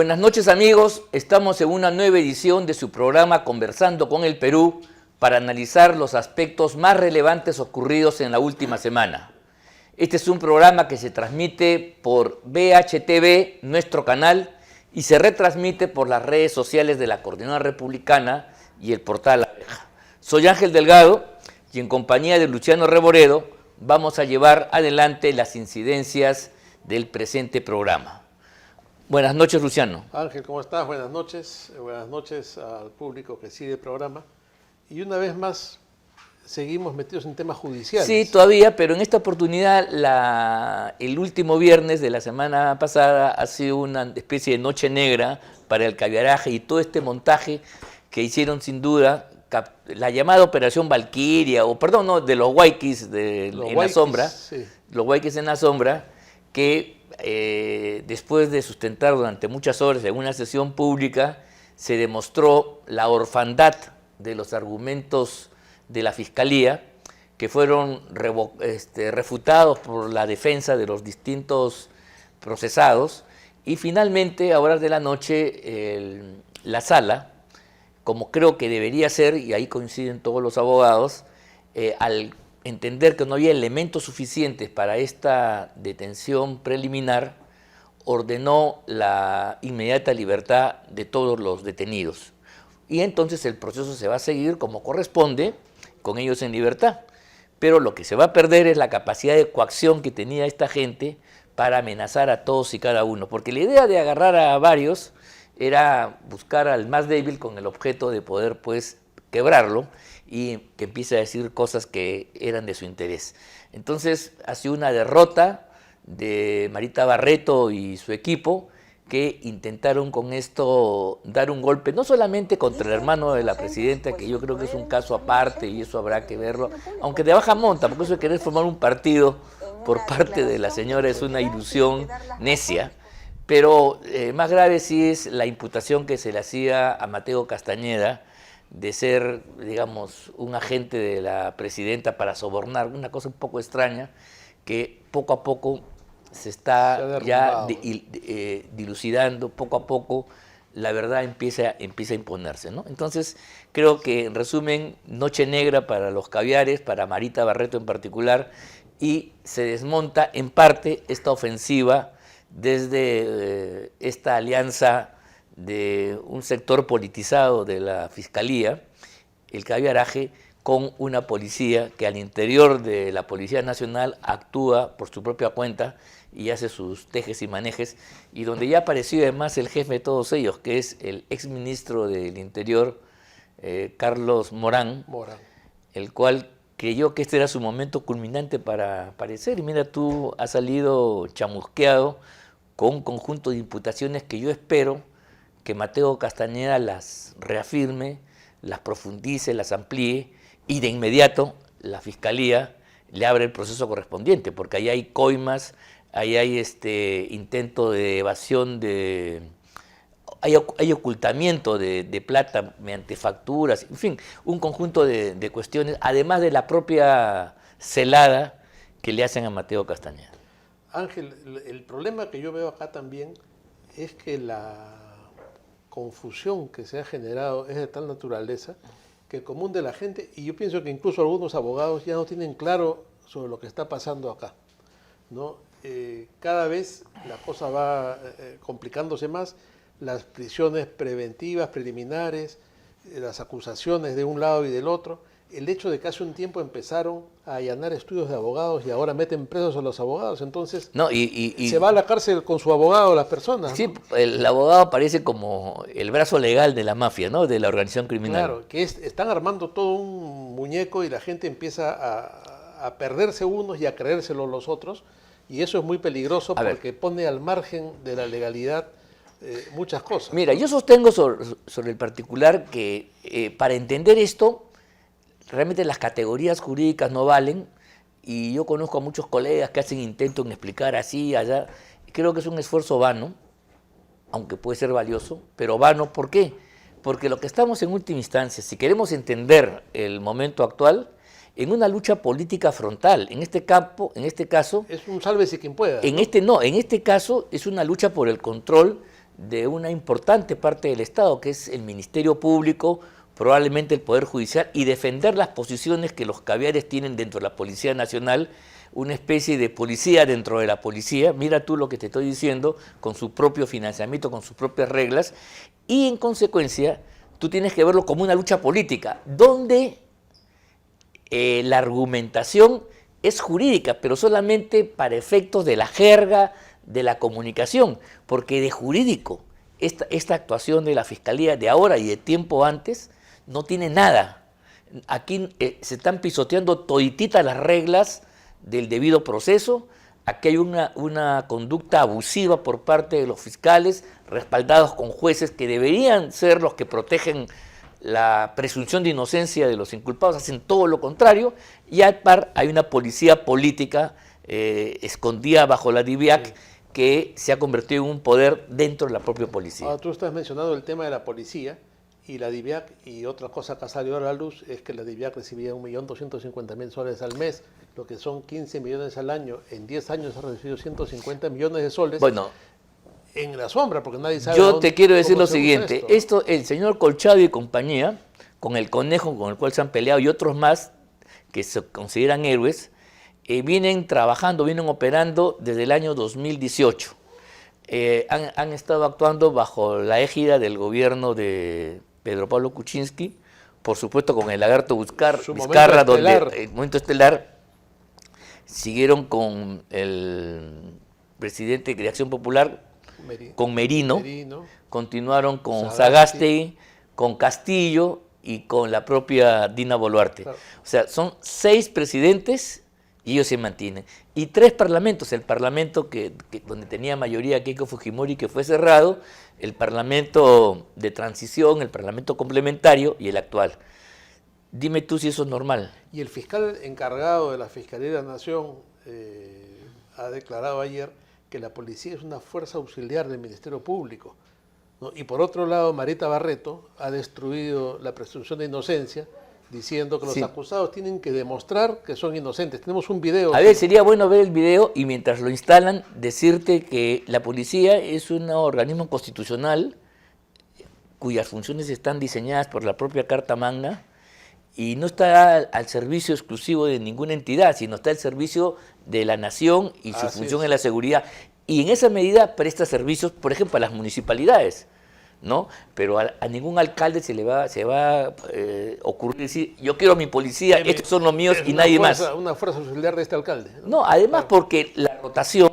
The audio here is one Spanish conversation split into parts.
Buenas noches amigos, estamos en una nueva edición de su programa Conversando con el Perú para analizar los aspectos más relevantes ocurridos en la última semana. Este es un programa que se transmite por BHTV, nuestro canal, y se retransmite por las redes sociales de la Coordinadora Republicana y el portal Abeja. Soy Ángel Delgado y en compañía de Luciano Reboredo vamos a llevar adelante las incidencias del presente programa. Buenas noches, Luciano. Ángel, ¿cómo estás? Buenas noches al público que sigue el programa. Y una vez más, seguimos metidos en temas judiciales. Sí, todavía, pero en esta oportunidad, el último viernes de la semana pasada ha sido una especie de noche negra para el caviaraje y todo este montaje que hicieron sin duda la llamada Operación Valquiria, de los Huayquis en la sombra, sí. Los Huayquis en la sombra, que después de sustentar durante muchas horas en una sesión pública, se demostró la orfandad de los argumentos de la Fiscalía, que fueron refutados por la defensa de los distintos procesados, y finalmente, a horas de la noche, la sala, como creo que debería ser, y ahí coinciden todos los abogados, al entender que no había elementos suficientes para esta detención preliminar, ordenó la inmediata libertad de todos los detenidos. Y entonces el proceso se va a seguir como corresponde, con ellos en libertad. Pero lo que se va a perder es la capacidad de coacción que tenía esta gente para amenazar a todos y cada uno. Porque la idea de agarrar a varios era buscar al más débil con el objeto de poder, pues, quebrarlo y que empiece a decir cosas que eran de su interés. Entonces ha sido una derrota de Marita Barreto y su equipo, que intentaron con esto dar un golpe no solamente contra el hermano de la presidenta, que yo creo que es un caso aparte y eso habrá que verlo, aunque de baja monta, porque eso de querer formar un partido por parte de la señora es una ilusión necia, pero más grave sí es la imputación que se le hacía a Mateo Castañeda de ser, digamos, un agente de la presidenta para sobornar, una cosa un poco extraña, que poco a poco se está ya dilucidando, poco a poco la verdad empieza a imponerse, ¿no? Entonces, creo que, en resumen, noche negra para los caviares, para Marita Barreto en particular, y se desmonta en parte esta ofensiva desde esta alianza de un sector politizado de la Fiscalía, el caviaraje, con una policía que al interior de la Policía Nacional actúa por su propia cuenta y hace sus tejes y manejes, y donde ya apareció además el jefe de todos ellos, que es el exministro del Interior, Carlos Morán, el cual creyó que este era su momento culminante para aparecer, y mira, tú has salido chamusqueado con un conjunto de imputaciones que yo espero que Mateo Castañeda las reafirme, las profundice, las amplíe, y de inmediato la Fiscalía le abre el proceso correspondiente, porque ahí hay coimas, ahí hay intento de evasión, hay ocultamiento de plata mediante facturas, en fin, un conjunto de cuestiones, además de la propia celada que le hacen a Mateo Castañeda. Ángel, el problema que yo veo acá también es que la confusión que se ha generado es de tal naturaleza que el común de la gente, y yo pienso que incluso algunos abogados ya no tienen claro sobre lo que está pasando acá, ¿no? Cada vez la cosa va complicándose más, las prisiones preventivas, preliminares, las acusaciones de un lado y del otro, el hecho de que hace un tiempo empezaron a allanar estudios de abogados y ahora meten presos a los abogados, entonces no, se va a la cárcel con su abogado las personas. Sí, ¿no? El abogado aparece como el brazo legal de la mafia, ¿no? De la organización criminal. Claro, que están armando todo un muñeco y la gente empieza a perderse unos y a creérselo los otros, y eso es muy peligroso porque pone al margen de la legalidad muchas cosas. Mira, yo sostengo sobre el particular que para entender esto, realmente las categorías jurídicas no valen, y yo conozco a muchos colegas que hacen intentos en explicar así, allá. Creo que es un esfuerzo vano, aunque puede ser valioso, pero vano. ¿Por qué? Porque lo que estamos en última instancia, si queremos entender el momento actual, en una lucha política frontal. En este caso... Es un sálvese quien pueda. En este caso es una lucha por el control de una importante parte del Estado, que es el Ministerio Público, probablemente el Poder Judicial, y defender las posiciones que los caviares tienen dentro de la Policía Nacional, una especie de policía dentro de la policía. Mira tú lo que te estoy diciendo, con su propio financiamiento, con sus propias reglas, y en consecuencia tú tienes que verlo como una lucha política, donde la argumentación es jurídica, pero solamente para efectos de la jerga, de la comunicación, porque de jurídico esta actuación de la Fiscalía de ahora y de tiempo antes no tiene nada. Aquí se están pisoteando todititas las reglas del debido proceso. Aquí hay una conducta abusiva por parte de los fiscales, respaldados con jueces que deberían ser los que protegen la presunción de inocencia de los inculpados, hacen todo lo contrario, y al par hay una policía política escondida bajo la DIVIAC, sí, que se ha convertido en un poder dentro de la propia policía. Ahora, tú estás mencionando el tema de la policía y la DIVIAC, y otra cosa que ha salido a la luz es que la DIVIAC recibía 1.250.000 soles al mes, lo que son 15 millones al año. En 10 años ha recibido 150 millones de soles. Bueno, en la sombra, porque nadie sabe. Yo te quiero decir lo siguiente, el señor Colchado y compañía, con el Conejo con el cual se han peleado y otros más que se consideran héroes, vienen trabajando, vienen operando desde el año 2018. Han estado actuando bajo la égida del gobierno de Pedro Pablo Kuczynski, por supuesto con el lagarto Vizcarra, donde el momento estelar siguieron con el presidente de Acción Popular, con Merino, continuaron con Sagasti, con Castillo y con la propia Dina Boluarte. Claro. O sea, son 6 presidentes y ellos se mantienen. Y 3 parlamentos, el parlamento donde tenía mayoría Keiko Fujimori, que fue cerrado, el parlamento de transición, el parlamento complementario y el actual. Dime tú si eso es normal. Y el fiscal encargado de la Fiscalía de la Nación ha declarado ayer que la policía es una fuerza auxiliar del Ministerio Público, ¿no? Y por otro lado, Marita Barreto ha destruido la presunción de inocencia, diciendo que los acusados tienen que demostrar que son inocentes. Tenemos un video. A ver, sería bueno ver el video y mientras lo instalan, decirte que la policía es un organismo constitucional cuyas funciones están diseñadas por la propia Carta Magna y no está al servicio exclusivo de ninguna entidad, sino está al servicio de la nación y su función es la seguridad. Y en esa medida presta servicios, por ejemplo, a las municipalidades, ¿no? Pero a ningún alcalde se va a ocurrir decir, yo quiero a mi policía, estos son los míos y nadie más. Una fuerza auxiliar de este alcalde. No, además porque la rotación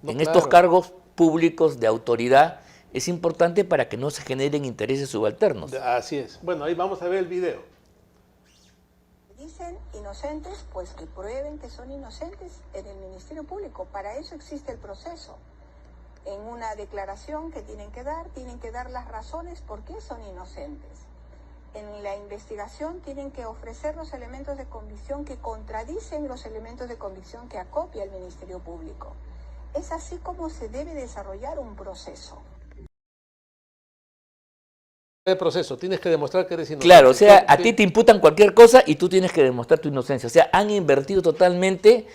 en estos cargos públicos de autoridad es importante para que no se generen intereses subalternos. Así es. Bueno, ahí vamos a ver el video. Dicen inocentes, pues que prueben que son inocentes en el Ministerio Público. Para eso existe el proceso. En una declaración que tienen que dar las razones por qué son inocentes. En la investigación tienen que ofrecer los elementos de convicción que contradicen los elementos de convicción que acopia el Ministerio Público. Es así como se debe desarrollar un proceso. El proceso, tienes que demostrar que eres inocente. Claro, o sea, a ti te imputan cualquier cosa y tú tienes que demostrar tu inocencia. O sea, han invertido totalmente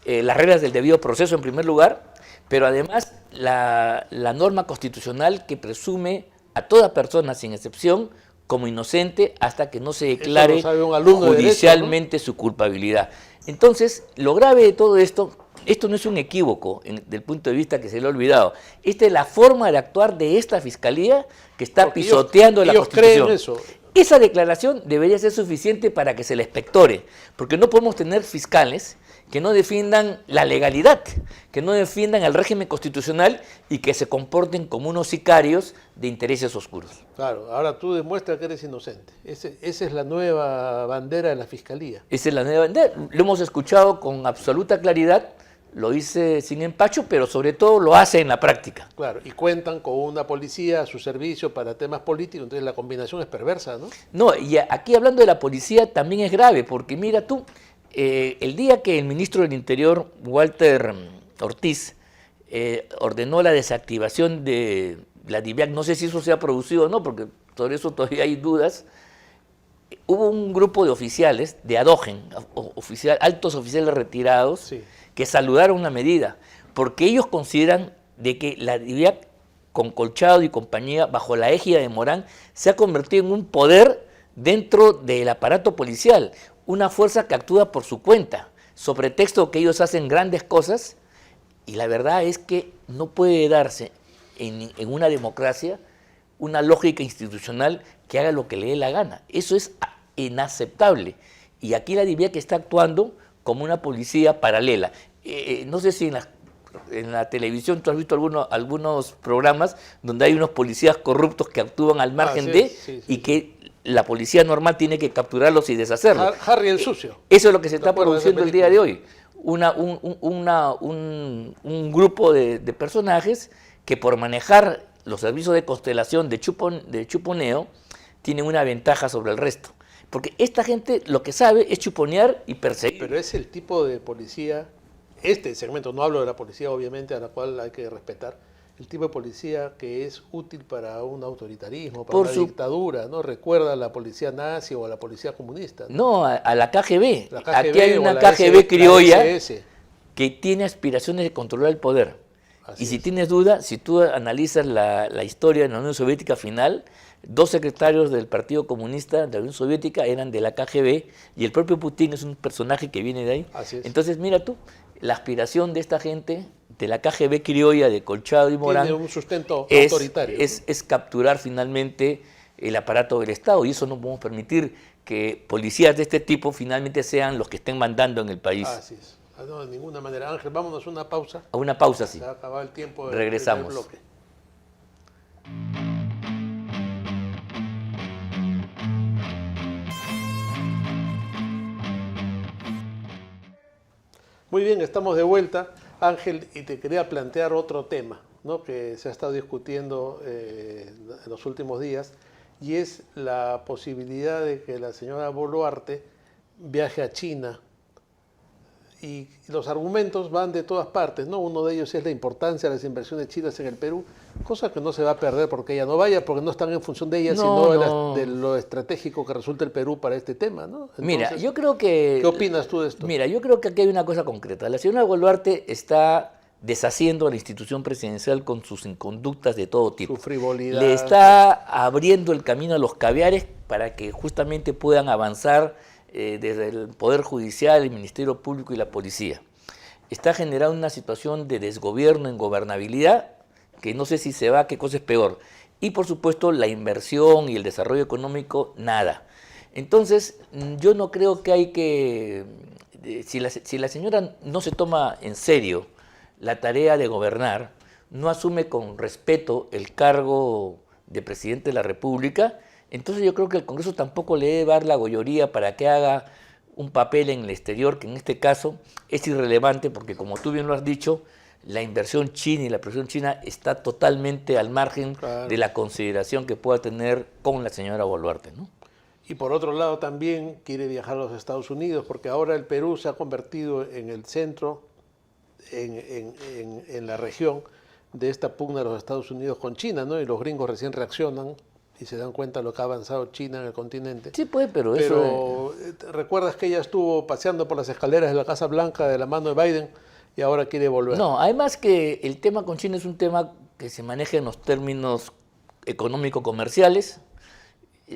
las reglas del debido proceso en primer lugar, pero además la norma constitucional que presume a toda persona sin excepción como inocente hasta que no se declare judicialmente su culpabilidad. Entonces, lo grave de todo esto no es un equívoco desde el punto de vista que se le ha olvidado. Esta es la forma de actuar de esta fiscalía que está pisoteando la Constitución. Creen eso. Esa declaración debería ser suficiente para que se le expectore, porque no podemos tener fiscales que no defiendan la legalidad, que no defiendan el régimen constitucional y que se comporten como unos sicarios de intereses oscuros. Claro, ahora tú demuestras que eres inocente. Esa es la nueva bandera de la Fiscalía. Esa es la nueva bandera. Lo hemos escuchado con absoluta claridad, lo dice sin empacho, pero sobre todo lo hace en la práctica. Claro, y cuentan con una policía a su servicio para temas políticos, entonces la combinación es perversa, ¿no? No, y aquí hablando de la policía también es grave, porque mira tú, el día que el ministro del Interior, Walter Ortiz, ordenó la desactivación de la DIVIAC, no sé si eso se ha producido o no, porque sobre eso todavía hay dudas, hubo un grupo de oficiales, de ADOGEN, altos oficiales retirados, sí, que saludaron la medida, porque ellos consideran de que la DIVIAC con Colchado y compañía, bajo la égida de Morán, se ha convertido en un poder dentro del aparato policial, una fuerza que actúa por su cuenta, sobre texto que ellos hacen grandes cosas, y la verdad es que no puede darse en una democracia una lógica institucional que haga lo que le dé la gana. Eso es inaceptable. Y aquí la DIVIAC está actuando como una policía paralela. No sé si en la televisión tú has visto algunos programas donde hay unos policías corruptos que actúan al margen y que la policía normal tiene que capturarlos y deshacerlos. Harry el sucio. Eso es lo que se está produciendo el día de hoy. Un grupo de personajes que por manejar los servicios de constelación de chuponeo tienen una ventaja sobre el resto. Porque esta gente lo que sabe es chuponear y perseguir. Pero es el tipo de policía, este segmento, no hablo de la policía obviamente a la cual hay que respetar, el tipo de policía que es útil para un autoritarismo, para una dictadura, ¿no? Recuerda a la policía nazi o a la policía comunista. No, a la KGB. Aquí hay una KGB criolla que tiene aspiraciones de controlar el poder. Y si tienes duda, si tú analizas la historia de la Unión Soviética final, 2 secretarios del Partido Comunista de la Unión Soviética eran de la KGB y el propio Putin es un personaje que viene de ahí. Entonces, mira tú, la aspiración de esta gente, de la KGB criolla, de Colchado y Morán, tiene un sustento autoritario. Es capturar finalmente el aparato del Estado, y eso no podemos permitir que policías de este tipo finalmente sean los que estén mandando en el país. Así es. No, de ninguna manera. Ángel, vámonos a una pausa. A una pausa, sí. Se ha acabado el tiempo del Regresamos. bloque. Muy bien, estamos de vuelta, Ángel, y te quería plantear otro tema, ¿no?, que se ha estado discutiendo en los últimos días, y es la posibilidad de que la señora Boluarte viaje a China. Y los argumentos van de todas partes, ¿no? Uno de ellos es la importancia de las inversiones chinas en el Perú, cosa que no se va a perder porque ella no vaya, porque no están en función de ella, sino de lo estratégico que resulta el Perú para este tema, ¿no? Entonces, mira, yo creo que... ¿Qué opinas tú de esto? Mira, yo creo que aquí hay una cosa concreta. La señora Boluarte está deshaciendo a la institución presidencial con sus inconductas de todo tipo. Su frivolidad. Le está abriendo el camino a los caviares para que justamente puedan avanzar desde el Poder Judicial, el Ministerio Público y la Policía. Está generando una situación de desgobierno, ingobernabilidad, que no sé si se va, qué cosa es peor. Y por supuesto la inversión y el desarrollo económico, nada. Entonces yo no creo que hay que, si la señora no se toma en serio la tarea de gobernar, no asume con respeto el cargo de presidente de la República, entonces yo creo que el Congreso tampoco le debe dar la goyoría para que haga un papel en el exterior, que en este caso es irrelevante porque, como tú bien lo has dicho, la inversión china y la presión china está totalmente al margen de la consideración que pueda tener con la señora Boluarte, ¿no? Y por otro lado también quiere viajar a los Estados Unidos, porque ahora el Perú se ha convertido en el centro, en la región de esta pugna de los Estados Unidos con China, ¿no? Y los gringos recién reaccionan y se dan cuenta de lo que ha avanzado China en el continente. Sí, pues, pero eso... ¿Recuerdas que ella estuvo paseando por las escaleras de la Casa Blanca de la mano de Biden y ahora quiere volver? No, además que el tema con China es un tema que se maneja en los términos económico-comerciales.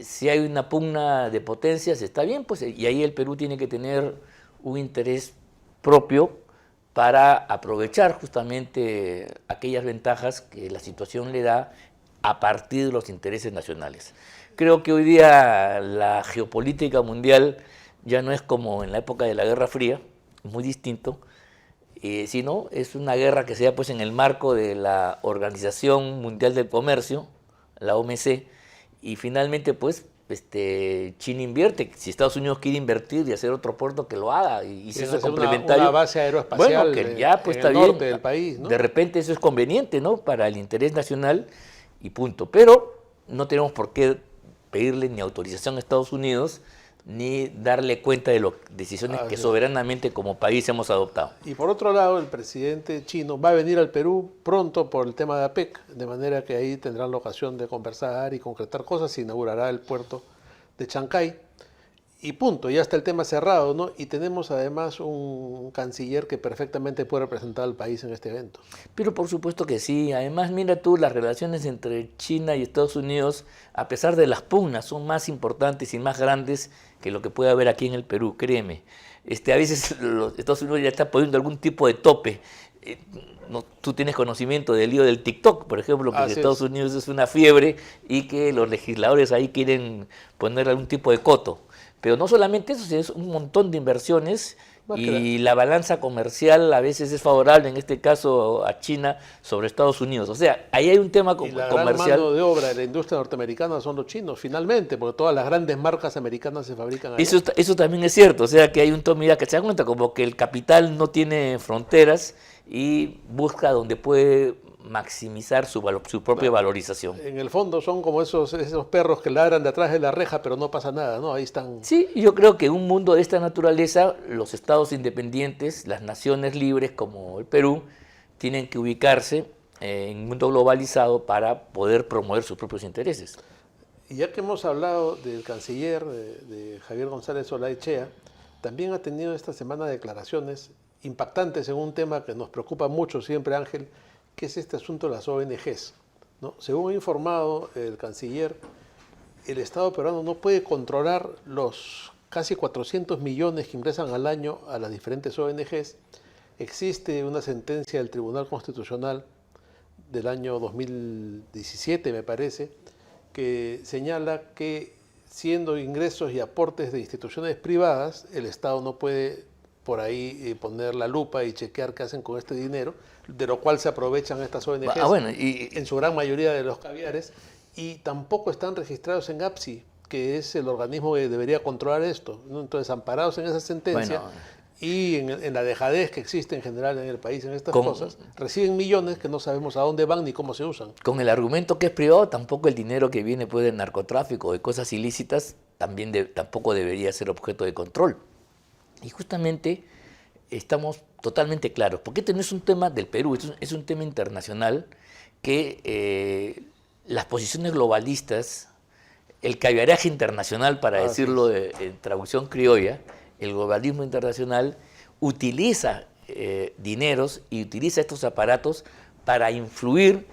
Si hay una pugna de potencias, está bien, pues, y ahí el Perú tiene que tener un interés propio para aprovechar justamente aquellas ventajas que la situación le da a partir de los intereses nacionales. Creo que hoy día la geopolítica mundial ya no es como en la época de la Guerra Fría, muy distinto, sino es una guerra que se da pues en el marco de la Organización Mundial del Comercio, la OMC, y finalmente pues China invierte. Si Estados Unidos quiere invertir y hacer otro puerto, que lo haga, y si eso es complementario. Una base aeroespacial, bueno, que ya pues en está el bien, norte del país, ¿no? De repente eso es conveniente, ¿no?, para el interés nacional y punto. Pero no tenemos por qué pedirle ni autorización a Estados Unidos ni darle cuenta de las decisiones que soberanamente como país hemos adoptado. Y por otro lado, el presidente chino va a venir al Perú pronto por el tema de APEC, de manera que ahí tendrán la ocasión de conversar y concretar cosas. Se inaugurará el puerto de Chancay y punto, ya está el tema cerrado, ¿no? Y tenemos además un canciller que perfectamente puede representar al país en este evento. Pero por supuesto que sí. Además, mira tú, las relaciones entre China y Estados Unidos, a pesar de las pugnas, son más importantes y más grandes que lo que puede haber aquí en el Perú, créeme. A veces los Estados Unidos ya está poniendo algún tipo de tope. Tú tienes conocimiento del lío del TikTok, por ejemplo, que en Estados Unidos es una fiebre y que los legisladores ahí quieren poner algún tipo de coto. Pero no solamente eso, sino es un montón de inversiones y la balanza comercial a veces es favorable, en este caso a China sobre Estados Unidos. O sea, ahí hay un tema comercial. La gran mano de obra de la industria norteamericana son los chinos, finalmente, porque todas las grandes marcas americanas se fabrican allá. Eso también es cierto, o sea que hay un toma que se da cuenta como que el capital no tiene fronteras y busca donde puede maximizar su propia valorización. En el fondo son como esos perros que ladran de atrás de la reja, pero no pasa nada, ¿no? Ahí están. Sí, yo creo que en un mundo de esta naturaleza, los estados independientes, las naciones libres como el Perú, tienen que ubicarse en un mundo globalizado para poder promover sus propios intereses. Y ya que hemos hablado del canciller, de Javier González Olaichea, también ha tenido esta semana declaraciones impactantes en un tema que nos preocupa mucho siempre, Ángel, que es este asunto de las ONGs, ¿no? Según ha informado el canciller, el Estado peruano no puede controlar los casi 400 millones que ingresan al año a las diferentes ONGs. Existe una sentencia del Tribunal Constitucional del año 2017, me parece, que señala que siendo ingresos y aportes de instituciones privadas, el Estado no puede por ahí poner la lupa y chequear qué hacen con este dinero, de lo cual se aprovechan estas ONGs, en su gran mayoría de los caviares, y tampoco están registrados en APSI, que es el organismo que debería controlar esto, ¿no? Entonces, amparados en esa sentencia y en la dejadez que existe en general en el país en estas cosas, reciben millones que no sabemos a dónde van ni cómo se usan. Con el argumento que es privado, tampoco el dinero que viene pues, del narcotráfico o de cosas ilícitas tampoco debería ser objeto de control. Y justamente estamos totalmente claros, porque este no es un tema del Perú, es un tema internacional que las posiciones globalistas, el caviaraje internacional, para decirlo en traducción criolla, el globalismo internacional utiliza dineros y utiliza estos aparatos para influir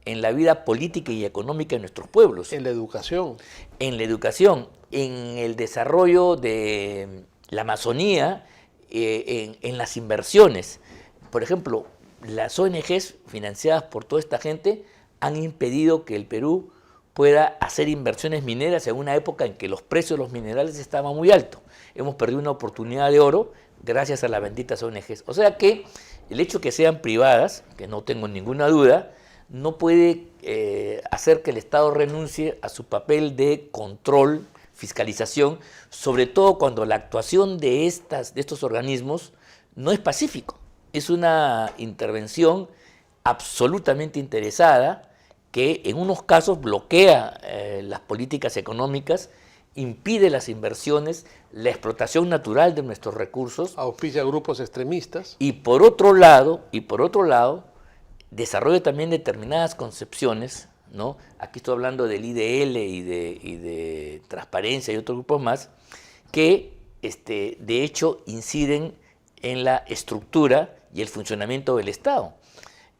en la vida política y económica de nuestros pueblos. En la educación. En la educación, en el desarrollo de la Amazonía, en las inversiones. Por ejemplo, las ONGs financiadas por toda esta gente han impedido que el Perú pueda hacer inversiones mineras en una época en que los precios de los minerales estaban muy altos. Hemos perdido una oportunidad de oro gracias a las benditas ONGs. O sea que el hecho que sean privadas, que no tengo ninguna duda, no puede hacer que el Estado renuncie a su papel de control, fiscalización, sobre todo cuando la actuación de estos organismos no es pacífico. Es una intervención absolutamente interesada que en unos casos bloquea las políticas económicas, impide las inversiones, la explotación natural de nuestros recursos. Auspicia grupos extremistas. Y por otro lado, desarrolla también determinadas concepciones, ¿no? Aquí estoy hablando del IDL y de Transparencia y otros grupos más, que de hecho inciden en la estructura y el funcionamiento del Estado.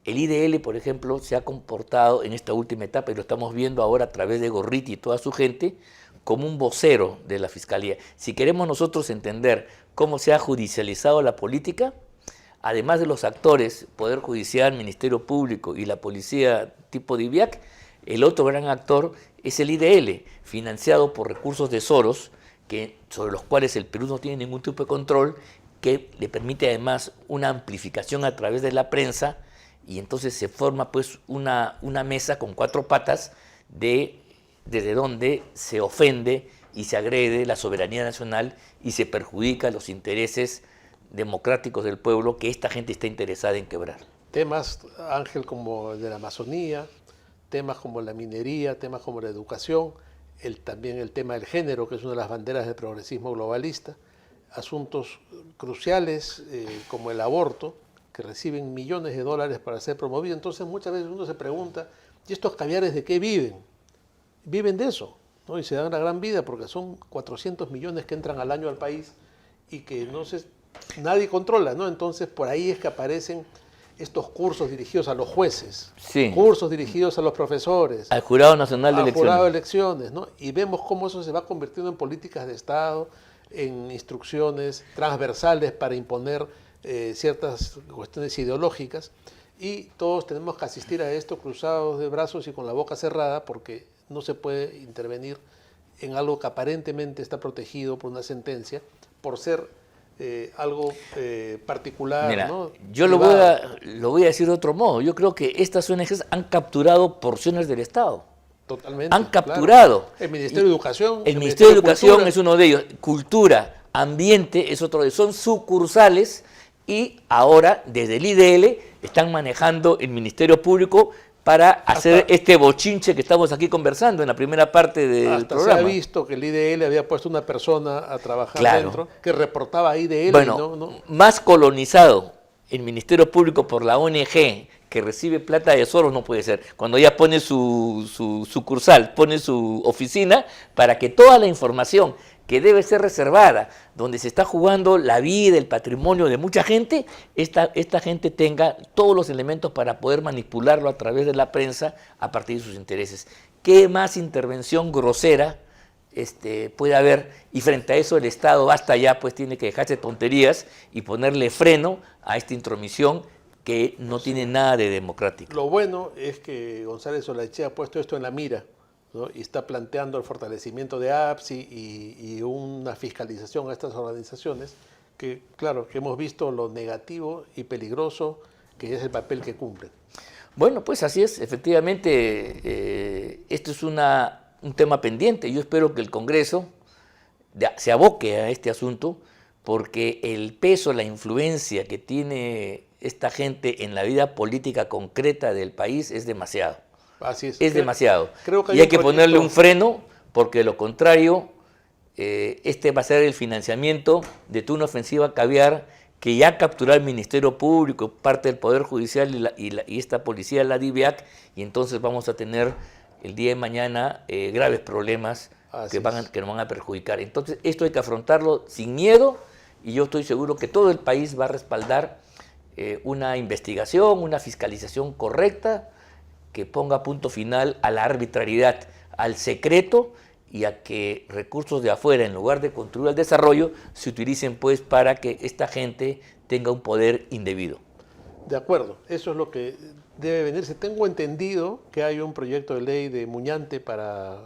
El IDL, por ejemplo, se ha comportado en esta última etapa, y lo estamos viendo ahora a través de Gorriti y toda su gente, como un vocero de la Fiscalía. Si queremos nosotros entender cómo se ha judicializado la política, además de los actores, Poder Judicial, Ministerio Público y la policía tipo DIVIAC, el otro gran actor es el IDL, financiado por recursos de Soros, sobre los cuales el Perú no tiene ningún tipo de control, que le permite además una amplificación a través de la prensa, y entonces se forma pues una mesa con cuatro patas desde donde se ofende y se agrede la soberanía nacional y se perjudica los intereses democráticos del pueblo que esta gente está interesada en quebrar. Temas, Ángel, como el de la Amazonía, temas como la minería, temas como la educación, también el tema del género, que es una de las banderas del progresismo globalista, asuntos cruciales como el aborto, que reciben millones de dólares para ser promovidos. Entonces muchas veces uno se pregunta, ¿y estos caviares de qué viven? Viven de eso. ¿no? Y se dan la gran vida porque son 400 millones que entran al año al país y que nadie controla, ¿no? Entonces por ahí es que aparecen estos cursos dirigidos a los jueces, Sí. cursos dirigidos a los profesores, Al Jurado Nacional de al Elecciones. jurado de elecciones, ¿no? Y vemos cómo eso se va convirtiendo en políticas de Estado, en instrucciones transversales para imponer ciertas cuestiones ideológicas, y todos tenemos que asistir a esto cruzados de brazos y con la boca cerrada, porque no se puede intervenir en algo que aparentemente está protegido por una sentencia, por ser algo particular. Mira, ¿no? yo lo voy a decir de otro modo. Yo creo que estas ONGs han capturado porciones del Estado. Totalmente. Han capturado. Claro. El Ministerio de Educación. El Ministerio de Educación Cultura. es uno de ellos. Cultura, ambiente es otro de ellos. Son sucursales y ahora desde el IDL están manejando el Ministerio Público para hacer este bochinche que estamos aquí conversando en la primera parte del programa. Se ha visto que el IDL había puesto una persona a trabajar Claro. dentro que reportaba a IDL. Bueno, más colonizado el Ministerio Público por la ONG que recibe plata de Soros no puede ser. Cuando ya pone su sucursal, pone su oficina para que toda la información que debe ser reservada, donde se está jugando la vida, el patrimonio de mucha gente, esta gente tenga todos los elementos para poder manipularlo a través de la prensa a partir de sus intereses. ¿Qué más intervención grosera puede haber? Y frente a eso el Estado basta ya, pues tiene que dejarse tonterías y ponerle freno a esta intromisión que no tiene nada de democrática. Lo bueno es que González Olaechea ha puesto esto en la mira, ¿no? Y está planteando el fortalecimiento de APSI y una fiscalización a estas organizaciones que, claro, que hemos visto lo negativo y peligroso que es el papel que cumplen. Bueno, pues así es, efectivamente, esto es un tema pendiente. Yo espero que el Congreso se aboque a este asunto porque el peso, la influencia que tiene esta gente en la vida política concreta del país es demasiado. Así es. Es demasiado. Creo que y hay que ponerle un freno porque de lo contrario, va a ser el financiamiento de toda una ofensiva caviar que ya capturó el Ministerio Público, parte del Poder Judicial y esta policía, la DIVIAC, y entonces vamos a tener el día de mañana graves problemas que nos van a perjudicar. Entonces esto hay que afrontarlo sin miedo y yo estoy seguro que todo el país va a respaldar una investigación, una fiscalización correcta que ponga punto final a la arbitrariedad, al secreto y a que recursos de afuera, en lugar de construir el desarrollo, se utilicen pues para que esta gente tenga un poder indebido. De acuerdo, eso es lo que debe venirse. Tengo entendido que hay un proyecto de ley de Muñante para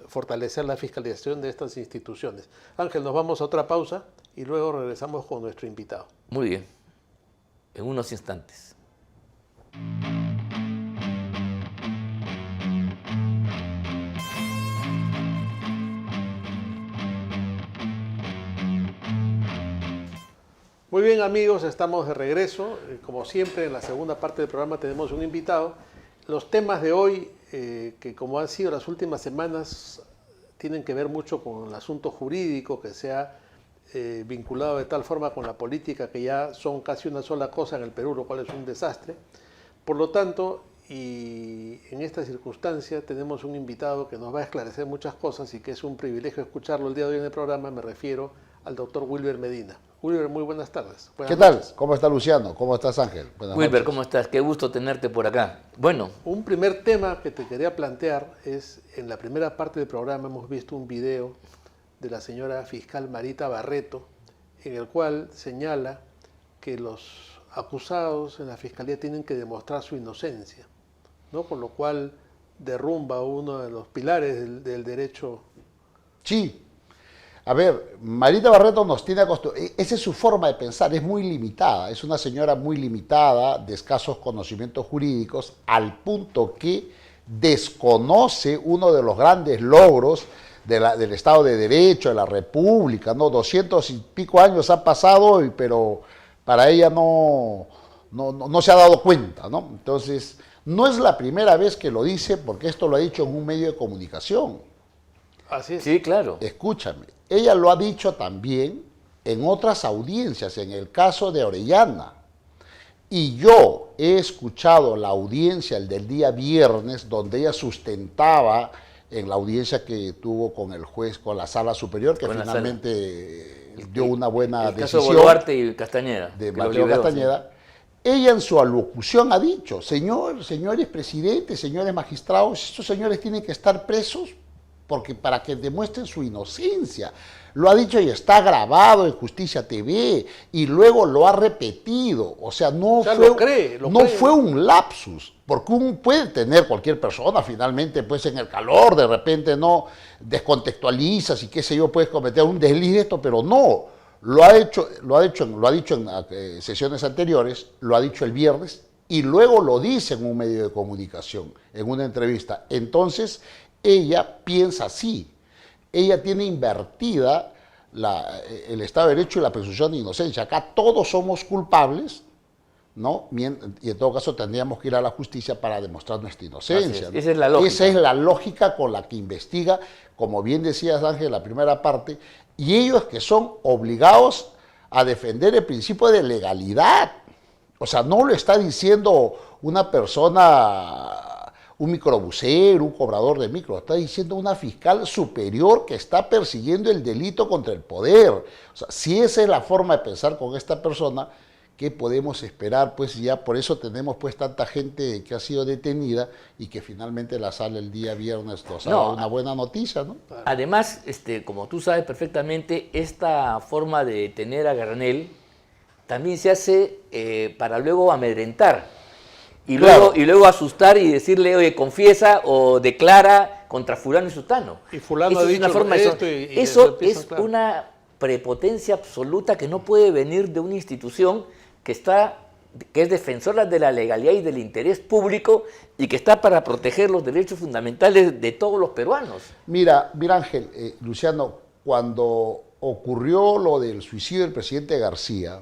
fortalecer la fiscalización de estas instituciones. Ángel, nos vamos a otra pausa y luego regresamos con nuestro invitado. Muy bien, en unos instantes. Muy bien, amigos, estamos de regreso. Como siempre, en la segunda parte del programa tenemos un invitado. Los temas de hoy, que como han sido las últimas semanas, tienen que ver mucho con el asunto jurídico que se ha vinculado de tal forma con la política que ya son casi una sola cosa en el Perú, lo cual es un desastre. Por lo tanto, y en esta circunstancia tenemos un invitado que nos va a esclarecer muchas cosas y que es un privilegio escucharlo el día de hoy en el programa. Me refiero al doctor Wilber Medina. Wilber, muy buenas tardes. ¿Qué tal? ¿Cómo está Luciano? ¿Cómo estás, Ángel? Wilber, ¿cómo estás? Qué gusto tenerte por acá. Bueno. Un primer tema que te quería plantear es, en la primera parte del programa hemos visto un video de la señora fiscal Marita Barreto, en el cual señala que los acusados en la fiscalía tienen que demostrar su inocencia, ¿no? Con lo cual derrumba uno de los pilares del derecho. Sí. A ver, Marita Barreto nos tiene acostumbrados, esa es su forma de pensar, es muy limitada, es una señora muy limitada, de escasos conocimientos jurídicos, al punto que desconoce uno de los grandes logros del Estado de Derecho, de la República, ¿no? 200 y pico años han pasado, pero para ella no se ha dado cuenta, ¿no? Entonces, no es la primera vez que lo dice, porque esto lo ha dicho en un medio de comunicación. Así es. Sí, claro. Escúchame, ella lo ha dicho también en otras audiencias, en el caso de Orellana. Y yo he escuchado la audiencia, el del día viernes, donde ella sustentaba en la audiencia que tuvo con el juez, con la Sala Superior, que Con la finalmente dio una buena el caso decisión. de Boluarte y Castañeda. De que lo Mateo liberó, Castañeda. Ella en su alocución ha dicho, señores presidentes, señores magistrados, estos señores tienen que estar presos porque para que demuestren su inocencia. Lo ha dicho y está grabado en Justicia TV y luego lo ha repetido. O sea, no fue un lapsus, porque puede tener cualquier persona, finalmente, pues en el calor, de repente no descontextualizas y qué sé yo, puedes cometer un desliz de esto, pero no. Lo ha dicho en sesiones anteriores, lo ha dicho el viernes y luego lo dice en un medio de comunicación, en una entrevista. Entonces, ella piensa así. Ella tiene invertida el Estado de Derecho y la presunción de inocencia. Acá todos somos culpables, ¿no? Y en todo caso tendríamos que ir a la justicia para demostrar nuestra inocencia. ¿No? Esa es la lógica. Esa es la lógica con la que investiga, como bien decías, Ángel, en la primera parte, y ellos que son obligados a defender el principio de legalidad. O sea, no lo está diciendo una persona, un microbusero, un cobrador de micro, está diciendo una fiscal superior que está persiguiendo el delito contra el poder. O sea, si esa es la forma de pensar con esta persona, ¿qué podemos esperar? Pues ya por eso tenemos pues tanta gente que ha sido detenida y que finalmente la sale el día viernes, o sea, una buena noticia, ¿no? Además, como tú sabes perfectamente, esta forma de detener a Granel también se hace para luego amedrentar. Y, claro. luego asustar y decirle, oye, confiesa o declara contra fulano y sutano. Y fulano ha dicho esto y eso es una prepotencia absoluta que no puede venir de una institución que es defensora de la legalidad y del interés público y que está para proteger los derechos fundamentales de todos los peruanos. Mira Ángel, Luciano, cuando ocurrió lo del suicidio del presidente García,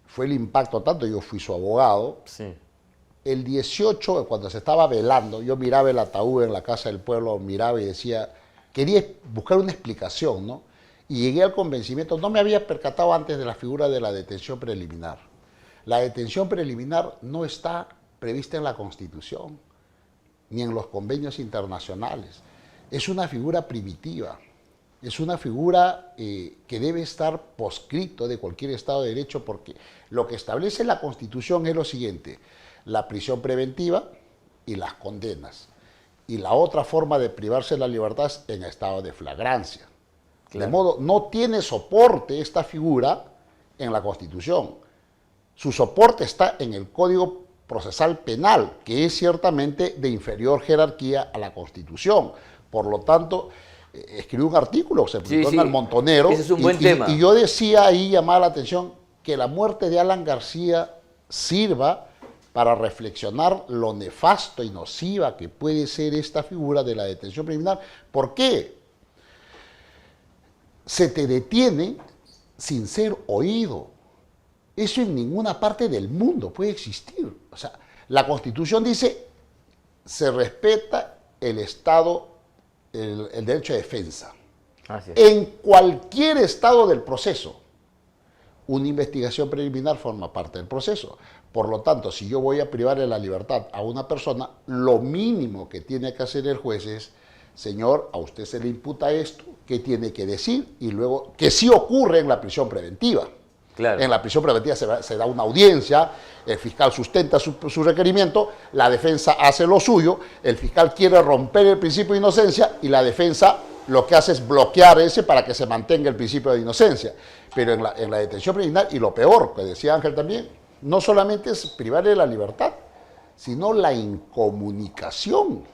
fue el impacto tanto, yo fui su abogado. Sí. El 18, cuando se estaba velando, yo miraba el ataúd en la Casa del Pueblo, miraba y decía, quería buscar una explicación, ¿no? Y llegué al convencimiento, no me había percatado antes de la figura de la detención preliminar. La detención preliminar no está prevista en la Constitución, ni en los convenios internacionales. Es una figura primitiva. Es una figura que debe estar proscrito de cualquier Estado de Derecho porque lo que establece la Constitución es lo siguiente, la prisión preventiva y las condenas. Y la otra forma de privarse de la libertad es en estado de flagrancia. Claro. De modo, no tiene soporte esta figura en la Constitución. Su soporte está en el Código Procesal Penal, que es ciertamente de inferior jerarquía a la Constitución. Por lo tanto, escribí un artículo, se publicó en El Montonero. Ese es un buen tema. Y yo decía ahí, llamaba la atención, que la muerte de Alan García sirva para reflexionar lo nefasto y nociva que puede ser esta figura de la detención preliminar. ¿Por qué? Se te detiene sin ser oído. Eso en ninguna parte del mundo puede existir. O sea, la Constitución dice, se respeta el Estado, el derecho de defensa. En cualquier estado del proceso, una investigación preliminar forma parte del proceso. Por lo tanto, si yo voy a privar de la libertad a una persona, lo mínimo que tiene que hacer el juez es, señor, a usted se le imputa esto, ¿qué tiene que decir? Y luego, que sí ocurre en la prisión preventiva. Claro. En la prisión preventiva se da una audiencia, el fiscal sustenta su requerimiento, la defensa hace lo suyo, el fiscal quiere romper el principio de inocencia y la defensa lo que hace es bloquear ese para que se mantenga el principio de inocencia. Pero en la detención preliminar, y lo peor, que decía Ángel también, no solamente es privarle de la libertad, sino la incomunicación,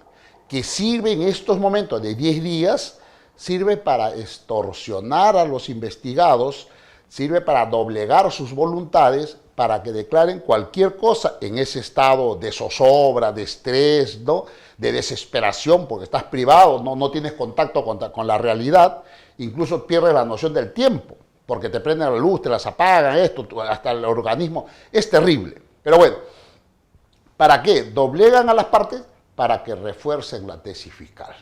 que sirve en estos momentos de 10 días, sirve para extorsionar a los investigados, sirve para doblegar sus voluntades, para que declaren cualquier cosa en ese estado de zozobra, de estrés, ¿no? De desesperación, porque estás privado, no tienes contacto con la realidad, incluso pierdes la noción del tiempo, porque te prenden la luz, te las apagan, hasta el organismo, es terrible. Pero bueno, ¿para qué? Doblegan a las partes para que refuercen la tesis fiscal.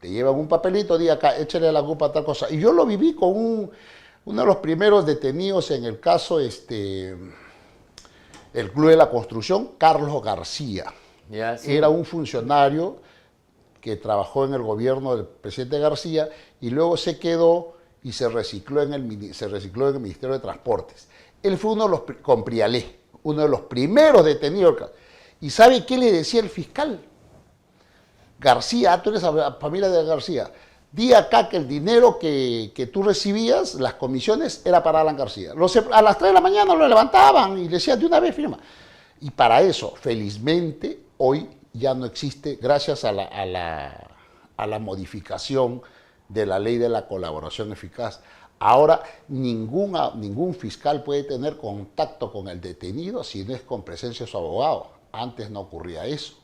Te llevan un papelito, di acá, échale la culpa a tal cosa. Y yo lo viví con uno de los primeros detenidos en el caso, el Club de la Construcción, Carlos García. Ya, sí. Era un funcionario que trabajó en el gobierno del presidente García y luego se quedó y se recicló en el Ministerio de Transportes. Él fue uno de los, con Prialé, uno de los primeros detenidos. ¿Y sabe qué le decía el fiscal? García, tú eres la familia de García, di acá que el dinero que tú recibías, las comisiones, era para Alan García. A las 3 de la mañana lo levantaban y le decían de una vez firma. Y para eso, felizmente, hoy ya no existe, gracias a la modificación de la ley de la colaboración eficaz. Ahora ningún fiscal puede tener contacto con el detenido si no es con presencia de su abogado. Antes no ocurría eso.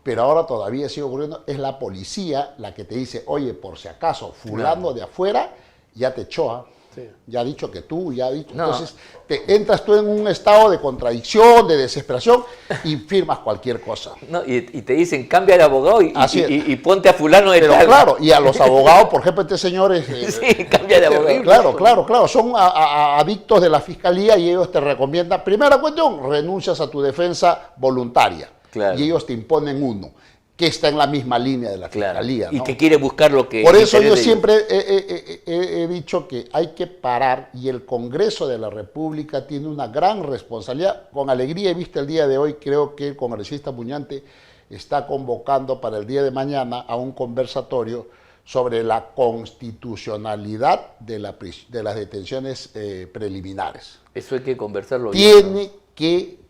Pero ahora todavía sigue ocurriendo. Es la policía la que te dice, oye, por si acaso, fulano de afuera ya te echó, sí, ya ha dicho que tú, ya ha dicho. No. Entonces, entras tú en un estado de contradicción, de desesperación y firmas cualquier cosa. No, y te dicen, cambia de abogado y ponte a fulano de tal. Claro, y a los abogados, por ejemplo, este señor es... sí, cambia de abogado. Claro, son adictos de la fiscalía y ellos te recomiendan, primera cuestión, renuncias a tu defensa voluntaria. Claro. Y ellos te imponen uno, que está en la misma línea de la fiscalía. Y ¿no? que quiere buscar lo que... Por eso yo siempre he dicho que hay que parar y el Congreso de la República tiene una gran responsabilidad. Con alegría he visto el día de hoy, creo que el congresista Muñante está convocando para el día de mañana a un conversatorio sobre la constitucionalidad de las detenciones preliminares. Eso hay que conversarlo. Tiene que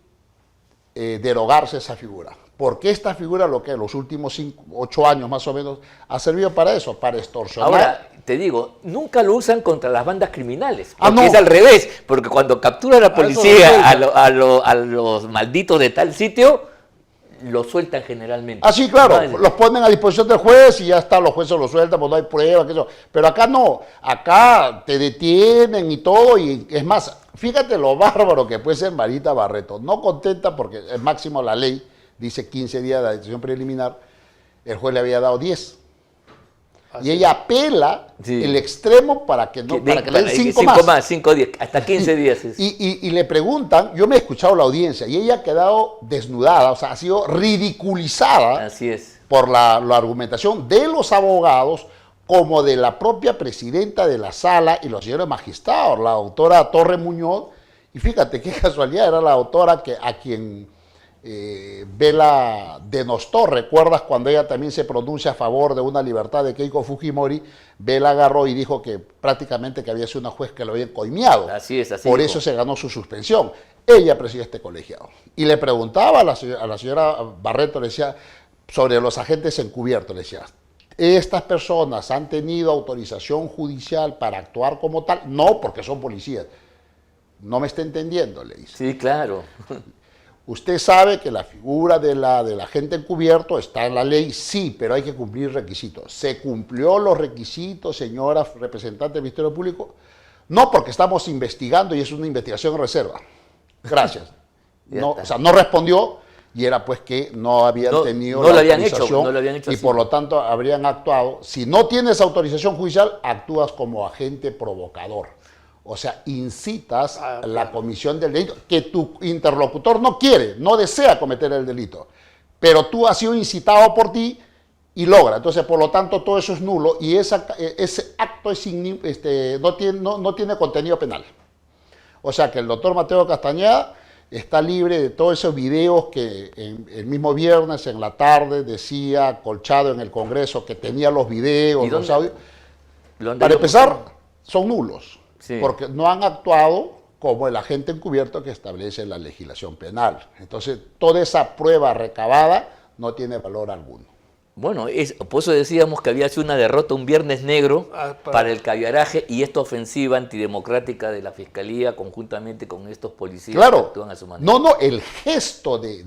derogarse esa figura. Porque esta figura, lo que en los últimos 8 años más o menos, ha servido para eso, para extorsionar. Ahora, te digo, nunca lo usan contra las bandas criminales. Porque es al revés. Porque cuando captura la policía a los malditos de tal sitio, los sueltan generalmente. Sí, claro, los ponen a disposición del juez y ya está, los jueces los sueltan, pues no hay pruebas, que eso. Pero acá no, acá te detienen y todo, y es más, fíjate lo bárbaro que puede ser Marita Barreto, no contenta porque el máximo la ley dice 15 días de detención preliminar, el juez le había dado 10. Y ella apela el extremo para que no, para que le den 5 más. 5 días, hasta 15 días. Y le preguntan, yo me he escuchado la audiencia, y ella ha quedado desnudada, o sea, ha sido ridiculizada. Así es. Por la argumentación de los abogados, como de la propia presidenta de la sala y los señores magistrados, la doctora Torre Muñoz. Y fíjate qué casualidad, era la doctora a quien Vela denostó. ¿Recuerdas cuando ella también se pronuncia a favor de una libertad de Keiko Fujimori? Vela agarró y dijo que prácticamente que había sido una juez que lo había coimeado. Así es, así Por eso se ganó su suspensión. Ella presidía este colegiado. Y le preguntaba a la señora Barreto, le decía, sobre los agentes encubiertos, le decía, ¿estas personas han tenido autorización judicial para actuar como tal? No, porque son policías. No me está entendiendo, le dice. Sí, claro. Usted sabe que la figura del agente encubierto está en la ley, sí, pero hay que cumplir requisitos. ¿Se cumplió los requisitos, señora representante del Ministerio Público? No, porque estamos investigando y es una investigación en reserva. Gracias. No, o sea, no respondió y era pues que no habían tenido la autorización no lo habían hecho y así. Por lo tanto habrían actuado. Si no tienes autorización judicial, actúas como agente provocador. O sea, incitas la comisión del delito que tu interlocutor no quiere, no desea cometer el delito, pero tú has sido incitado por ti y logra. Entonces, por lo tanto, todo eso es nulo y ese acto no tiene contenido penal. O sea, que el doctor Mateo Castañeda está libre de todos esos videos que el mismo viernes en la tarde decía Colchado en el Congreso que tenía los videos, los audios. Para empezar, son nulos. Sí. Porque no han actuado como el agente encubierto que establece la legislación penal. Entonces, toda esa prueba recabada no tiene valor alguno. Bueno, por eso decíamos que había sido una derrota, un viernes negro para el caviaraje y esta ofensiva antidemocrática de la Fiscalía conjuntamente con estos policías que actúan a su manera. No, el gesto de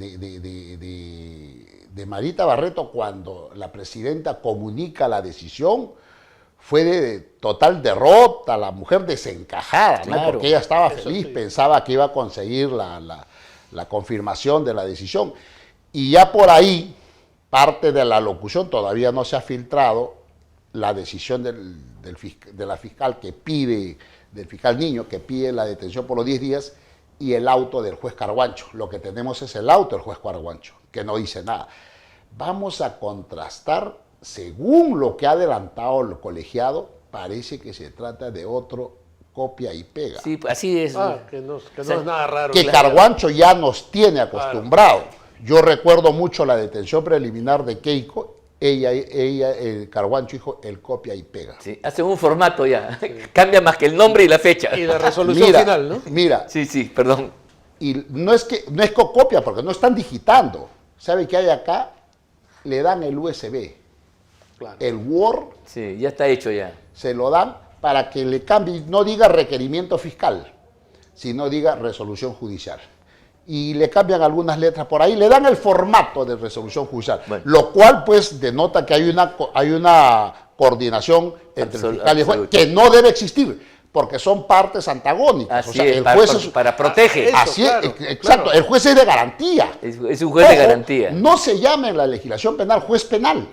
Marita Barreto cuando la presidenta comunica la decisión fue de total derrota, la mujer desencajada, ¿no? Porque ella estaba feliz, pensaba que iba a conseguir la confirmación de la decisión. Y ya por ahí, parte de la locución todavía no se ha filtrado, la decisión de la fiscal que pide, del fiscal Niño, que pide la detención por los 10 días, y el auto del juez Carguancho. Lo que tenemos es el auto del juez Carguancho, que no dice nada. Vamos a contrastar según lo que ha adelantado el colegiado, parece que se trata de otro copia y pega. Sí, así es. Que no O sea, es nada raro. Que Carguancho ya nos tiene acostumbrado. Yo recuerdo mucho la detención preliminar de Keiko. El Carguancho dijo el copia y pega. Sí, hacen un formato ya. Cambia más que el nombre y la fecha. Y la resolución final, ¿no? Mira, Sí, perdón. y no es que copia, porque no están digitando. ¿Sabe qué hay acá? Le dan el USB. Claro. El Word Sí, ya está hecho ya. se lo dan para que le cambie, no diga requerimiento fiscal, sino diga resolución judicial. Y le cambian algunas letras por ahí, le dan el formato de resolución judicial, Bueno. lo cual pues denota que hay una coordinación entre el fiscal y el juez, absoluta. que no debe existir, porque son partes antagónicas. Así es, para protege. Eso, Así es, claro, exacto, claro. el juez es de garantía. Es un juez de Ojo, garantía. No se llama en la legislación penal juez penal.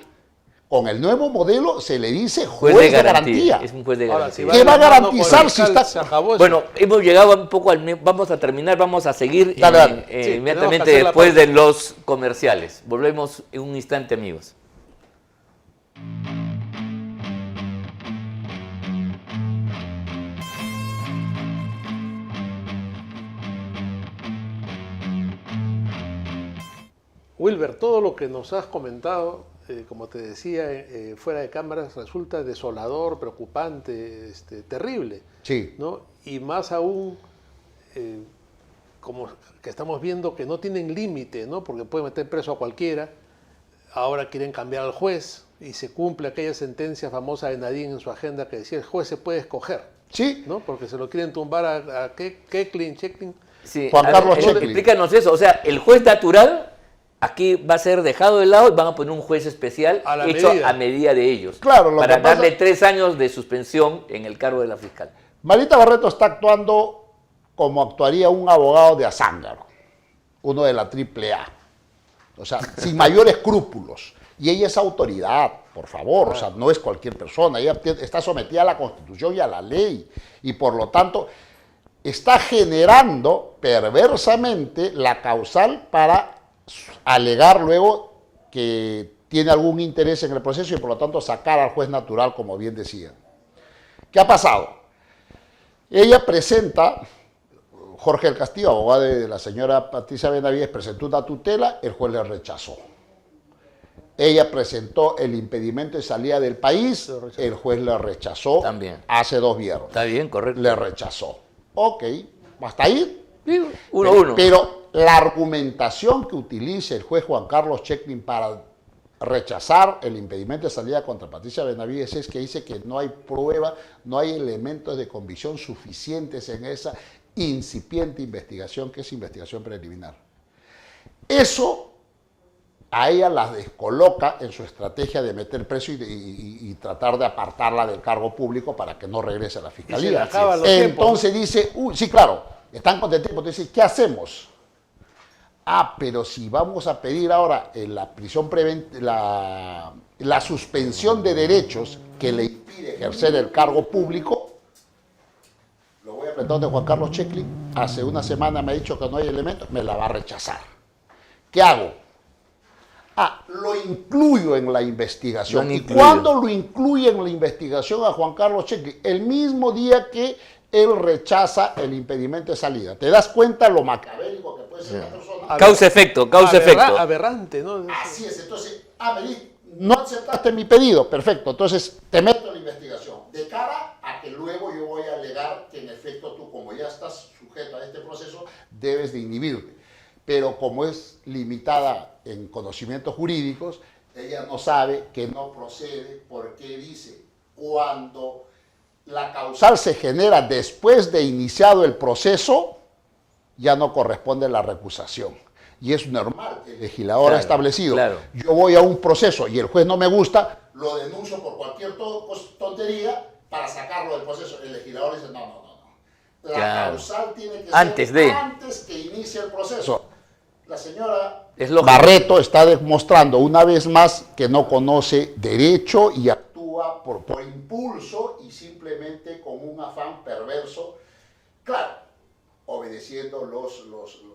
Con el nuevo modelo se le dice juez, Juez de de garantía. garantía. Es un juez de Ahora, garantía. si ¿Qué va a de la mano garantizar con el si fiscal, está- se acabó eso. Bueno, hemos llegado un poco vamos a terminar, vamos a seguir Dale, dale. Sí, tenemos inmediatamente que hacer la después pausa. de los comerciales. Volvemos en un instante, amigos. Wilber, todo lo que nos has comentado, como te decía, fuera de cámaras, resulta desolador, preocupante, terrible, Sí. ¿no? Y más aún, como que estamos viendo que no tienen límite, ¿no? Porque pueden meter preso a cualquiera. Ahora quieren cambiar al juez y se cumple aquella sentencia famosa de Nadine en su agenda que decía el juez se puede escoger, Sí. ¿no? Porque se lo quieren tumbar a Keklin, Cheklin. Sí, Juan a Carlos ver, Checklin. explícanos eso. O sea, el juez natural aquí va a ser dejado de lado y van a poner un juez especial A la hecho medida. a medida de ellos. Claro, lo para que pasa- darle 3 años de suspensión en el cargo de la fiscal. Marita Barreto está actuando como actuaría un abogado de Azángaro, uno de la AAA. O sea, sin mayores escrúpulos. Y ella es autoridad, por favor, o sea, no es cualquier persona. Ella está sometida a la Constitución y a la ley. Y por lo tanto, está generando perversamente la causal para alegar luego que tiene algún interés en el proceso y por lo tanto sacar al juez natural, como bien decía. ¿Qué ha pasado? Ella presenta, Jorge del Castillo, abogado de la señora Patricia Benavides, presentó una tutela, el juez le rechazó. Ella presentó el impedimento de salida del país, el juez le rechazó También. hace 2 viernes. Está bien, correcto. Le rechazó. Ok, hasta ahí. Sí, 1-1. Pero la argumentación que utiliza el juez Juan Carlos Checklin para rechazar el impedimento de salida contra Patricia Benavides es que dice que no hay prueba, no hay elementos de convicción suficientes en esa incipiente investigación que es investigación preliminar. Eso a ella la descoloca en su estrategia de meter preso y tratar de apartarla del cargo público para que no regrese a la Y se le fiscalía. acaban los tiempos, Entonces dice, sí, claro, están contentos, dice, ¿qué hacemos? Pero si vamos a pedir ahora la prisión preventiva, la suspensión de derechos que le impide ejercer el cargo público, lo voy a preguntar de Juan Carlos Checklin, hace una semana me ha dicho que no hay elementos, me la va a rechazar. ¿Qué hago? Lo incluyo en la investigación. Lo ¿Y incluyo. cuándo lo incluye en la investigación a Juan Carlos Checklin? El mismo día que él rechaza el impedimento de salida. ¿Te das cuenta lo macabélico que puede ser una persona? Causa-efecto, causa-efecto. Aberrante, ¿no? Así es, entonces, me dice, no aceptaste mi pedido, perfecto, entonces te meto en la investigación, de cara a que luego yo voy a alegar que en efecto tú, como ya estás sujeto a este proceso, debes de inhibirte. Pero como es limitada en conocimientos jurídicos, ella no sabe que no procede porque dice, cuando la causal se genera después de iniciado el proceso, ya no corresponde la recusación. Y es normal, el legislador Claro, ha establecido. claro. Yo voy a un proceso y el juez no me gusta, lo denuncio por cualquier tontería para sacarlo del proceso. El legislador dice, no. La Claro. causal tiene que Antes ser de. antes que inicie el proceso. La señora Es lógico. Barreto está demostrando una vez más que no conoce derecho y actúa por impulso y simplemente con un afán perverso. Claro, obedeciendo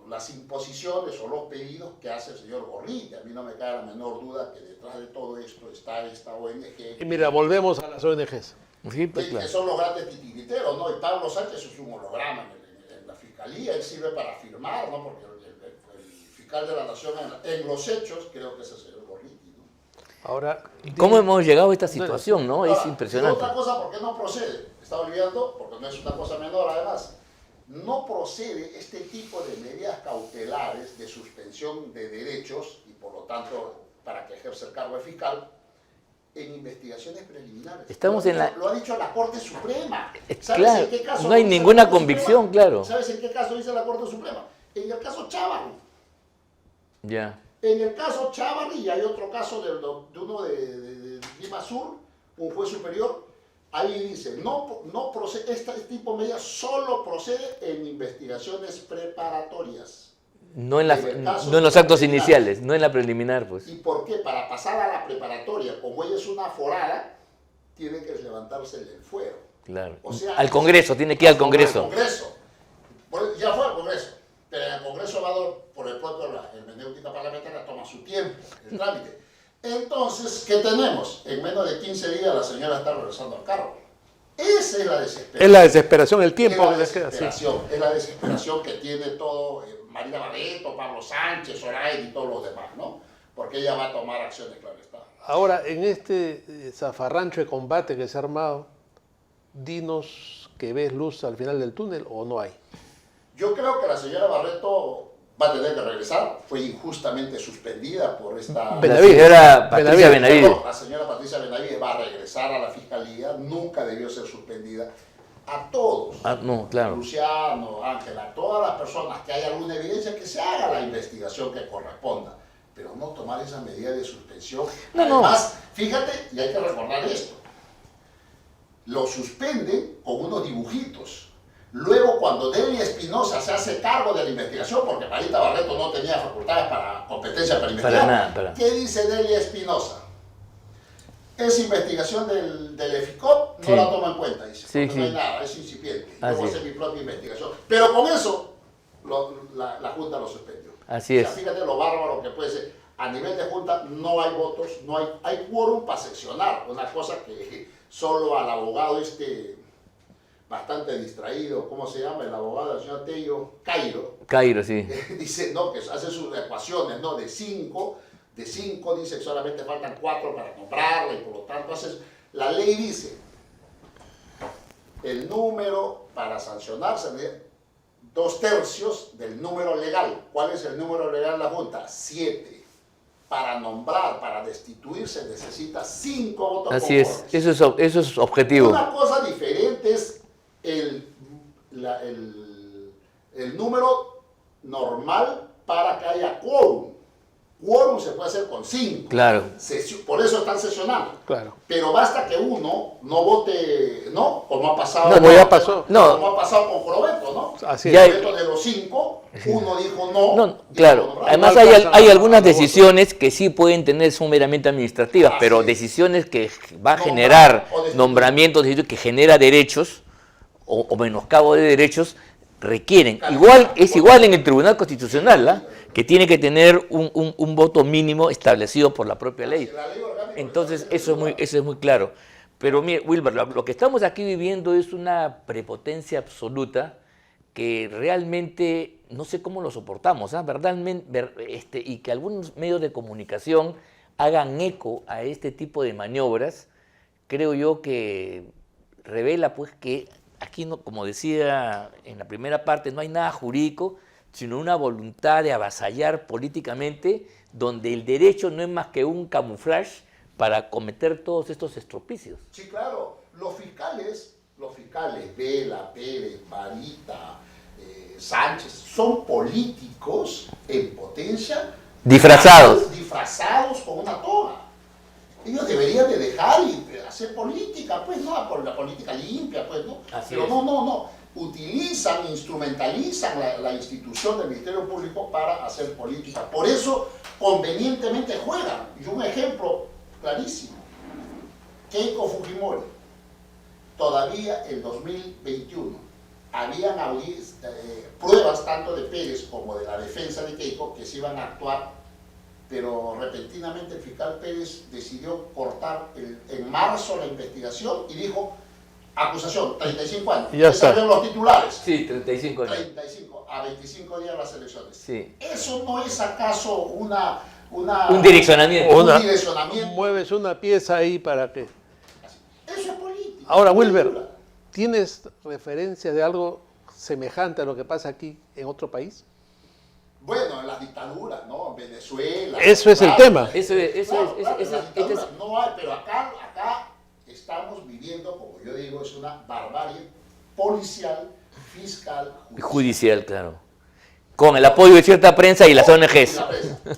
las imposiciones o los pedidos que hace el señor Gorriti. A mí no me cabe la menor duda que detrás de todo esto está esta ONG. Y mira, volvemos a las ONGs. Sí, pues, Que claro. son los grandes titiriteros, ¿no? Y Pablo Sánchez es un holograma en la fiscalía, él sirve para firmar, ¿no? Porque el fiscal de la nación en los hechos creo que es el señor Gorriti, ¿no? Ahora, ¿Cómo hemos llegado a esta situación, no? Es Ahora, impresionante. Otra cosa, ¿por qué no procede? Está olvidando, porque no es una cosa menor además. No procede este tipo de medidas cautelares de suspensión de derechos y por lo tanto para que ejerza el cargo de fiscal en investigaciones preliminares. Estamos en la... Lo ha dicho la Corte Suprema. ¿Sabes Claro, en qué caso no hay dice la ninguna Corte convicción, Suprema? claro. ¿Sabes en qué caso dice la Corte Suprema? En el caso Chávarri. Ya. En el caso Chávarri, y hay otro caso de uno de Lima Sur, un juez superior, ahí dice, no procede, este tipo de medidas solo procede en investigaciones preparatorias. No en, la, En el caso no en los actos preliminar. iniciales, no en la preliminar, pues. ¿Y por qué? Para pasar a la preparatoria, como ella es una forada, tiene que levantarse el fuero. Claro. O sea, al Congreso, tiene que ir al Congreso. Al Congreso. Ya fue al Congreso, pero en el Congreso va por el propio, la hermenéutica parlamentaria toma su tiempo, el trámite. Entonces, ¿qué tenemos? En menos de 15 días la señora está regresando al cargo. Esa es la desesperación. es la desesperación, el tiempo Es que la les queda. Sí. desesperación, es la desesperación que tiene todo Marina Barreto, Pablo Sánchez, Zoraida y todos los demás, ¿no? Porque ella va a tomar acciones, claro está. Ahora, en este zafarrancho de combate que se ha armado, dinos que ves luz al final del túnel o no hay. Yo creo que la señora Barreto va a tener que regresar, fue injustamente suspendida por esta... La Benavides. señora Patricia Benavides. No, la señora Patricia Benavides va a regresar a la fiscalía, nunca debió ser suspendida. A todos, Ah, no, claro. Luciano, Ángela, a todas las personas que haya alguna evidencia, que se haga la investigación que corresponda, pero no tomar esa medida de suspensión. No, no. Además, fíjate, y hay que recordar esto, lo suspenden con unos dibujitos. Luego, cuando Delia Espinosa se hace cargo de la investigación, porque Marita Barreto no tenía facultades para competencia para investigar, nada. ¿qué dice Delia Espinosa? Esa investigación del EFICOP no Sí. la toma en cuenta, dice, Sí, porque no hay sí. nada, es incipiente. Yo Así voy a es. hacer mi propia investigación. Pero con eso, la Junta lo suspendió. Así es. O sea, fíjate lo bárbaro que puede ser. A nivel de Junta no hay votos, no hay quórum para seccionar. Una cosa que solo al abogado bastante distraído, ¿cómo se llama? El abogado del señor Tello, Cairo, sí. dice, no, que hace sus ecuaciones, ¿no? De 5 dice que solamente faltan 4 para comprarla y por lo tanto la ley dice el número para sancionarse 2/3 del número legal. ¿Cuál es el número legal de la Junta? 7. Para nombrar, para destituirse necesita 5 votos Así es. conformes. Eso es objetivo. Una cosa diferente es el número normal para que haya quórum. Quórum se puede hacer con 5. Claro. Por eso están sesionando. Claro. Pero basta que uno no vote, ¿no? Como ha pasado, No, ya pasó. No. como ha pasado con Crobeto, ¿no? Así Ya es. Crobeto de los 5, uno dijo no. No, y claro. lo nombraron. Además No hay alcanzan algunas a votar. decisiones que sí pueden tener, son meramente administrativas, Así pero es. decisiones que va a Nombrar generar o destituir. nombramientos, que genera derechos o menoscabo de derechos, requieren. Calidad. Es igual en el Tribunal Constitucional, ¿ah? Que tiene que tener un voto mínimo establecido por la propia ley. La ley orgánica Entonces, establece eso es muy claro. Pero mire, Wilber, lo que estamos aquí viviendo es una prepotencia absoluta que realmente no sé cómo lo soportamos, ¿ah? Y que algunos medios de comunicación hagan eco a este tipo de maniobras, creo yo que revela pues que aquí, no, como decía en la primera parte, no hay nada jurídico, sino una voluntad de avasallar políticamente, donde el derecho no es más que un camuflaje para cometer todos estos estropicios. Sí, claro. Los fiscales, Vela, Pérez, Varita, Sánchez, son políticos en potencia. Disfrazados. Disfrazados con una toga. Ellos deberían de dejar y hacer política, pues, ¿no? La política limpia, pues, ¿no? Así Pero es. no. Utilizan, instrumentalizan la institución del Ministerio Público para hacer política. Por eso, convenientemente juegan. Y un ejemplo clarísimo. Keiko Fujimori, todavía en 2021, habían pruebas tanto de Pérez como de la defensa de Keiko que se iban a actuar, pero repentinamente el fiscal Pérez decidió cortar en marzo la investigación y dijo, acusación, 35 años. Ya está. Salieron los titulares. Sí, 35 años. 35, a 25 días las elecciones. Sí. ¿Eso no es acaso Un direccionamiento. un direccionamiento? Mueves una pieza ahí para que... Eso es política. Ahora, es Wilber, cultura. ¿tienes referencia de algo semejante a lo que pasa aquí en otro país? Bueno, en las dictaduras, ¿no? En Venezuela. Eso es el claro, tema. Eso es, claro, en las en las dictaduras dictaduras no hay, pero acá estamos viviendo, como yo digo, es una barbarie policial, fiscal, judicial, claro. Con el apoyo de cierta prensa y las ONGs.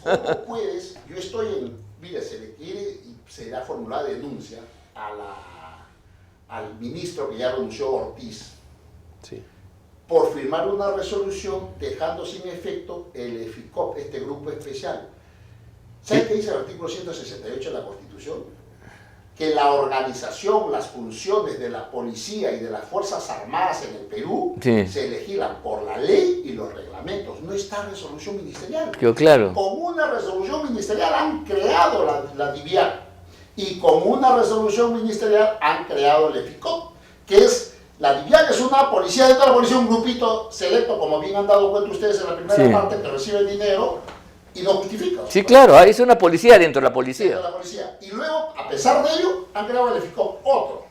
¿Cómo puedes? Yo estoy mire, se le quiere y se le ha formulado denuncia al ministro que ya renunció, Ortiz, Sí. por firmar una resolución dejando sin efecto el EFICOP, este grupo especial. ¿Sabe qué dice el artículo 168 de la Constitución? Que la organización, las funciones de la policía y de las Fuerzas Armadas en el Perú Sí. se legislan por la ley y los reglamentos. No está resolución ministerial. Quedó claro. Con una resolución ministerial han creado la DIVIAC y con una resolución ministerial han creado el EFICOP, que es, la DIVIAC es una policía dentro de la policía, un grupito selecto, como bien han dado cuenta ustedes en la primera Sí. parte, que recibe dinero y no justifica. Sí, claro, es una policía dentro de la Dentro policía. de la policía. Y luego, a pesar de ello, han creado el EFICOP, otro,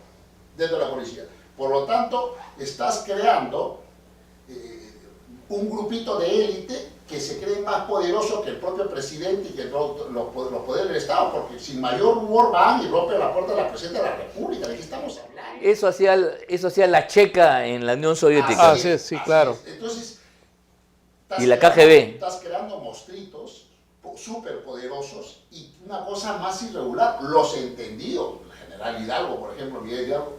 dentro de la policía. Por lo tanto, estás creando un grupito de élite que se cree más poderoso que el propio presidente y que los poderes del Estado, porque sin mayor humor van y rompen la puerta de la presidenta de la República. ¿De qué estamos hablando? Eso hacía la Checa en la Unión Soviética. Así es, sí, claro. Entonces, Y la KGB. Estás creando monstruitos súper poderosos y una cosa más irregular. Los entendidos, el general Hidalgo, por ejemplo, Miguel Hidalgo,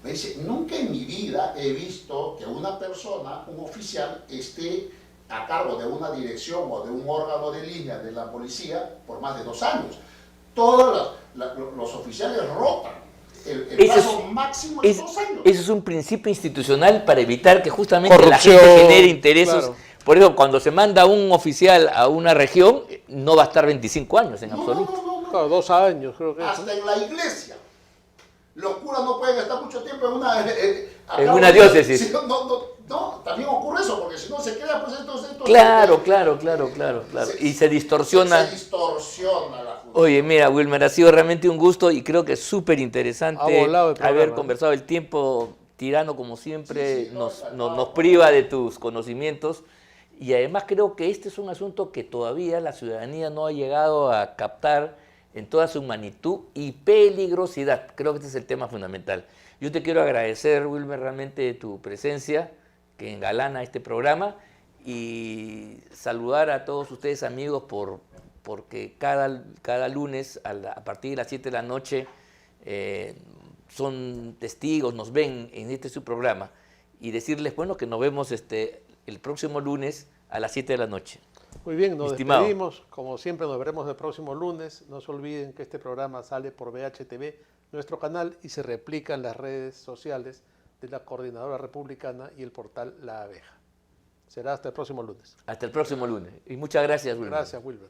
me dice, nunca en mi vida he visto que una persona, un oficial, esté a cargo de una dirección o de un órgano de línea de la policía por más de 2 años. Todos los oficiales rotan. El plazo máximo es 2 años. Eso es un principio institucional para evitar que justamente Corrupción, la gente genere intereses. claro. Por eso, cuando se manda un oficial a una región, no va a estar 25 años en absoluto. No. Claro, 2 años creo que es. Hasta en la iglesia. Los curas no pueden estar mucho tiempo en una... En una diócesis. Si no, también ocurre eso, porque si no se crea, pues entonces... Claro. Y se distorsiona. Se distorsiona la función. Oye, mira, Wilmer, ha sido realmente un gusto y creo que es súper interesante Ha volado el programa, haber ¿no? conversado. El tiempo tirano, como siempre, Sí, nos priva de tus conocimientos. Y además creo que este es un asunto que todavía la ciudadanía no ha llegado a captar en toda su magnitud y peligrosidad. Creo que este es el tema fundamental. Yo te quiero agradecer, Wilmer, realmente tu presencia, que engalana este programa, y saludar a todos ustedes, amigos, porque cada lunes a partir de las 7 de la noche son testigos, nos ven en su programa, y decirles, bueno, que nos vemos el próximo lunes a las 7 de la noche. Muy bien, nos Estimado. despedimos. Como siempre, nos veremos el próximo lunes. No se olviden que este programa sale por VHTV, nuestro canal, y se replica en las redes sociales de la Coordinadora Republicana y el portal La Abeja. Será hasta el próximo lunes. Hasta el próximo lunes. Y muchas gracias, Wilmer. Gracias, Wilber.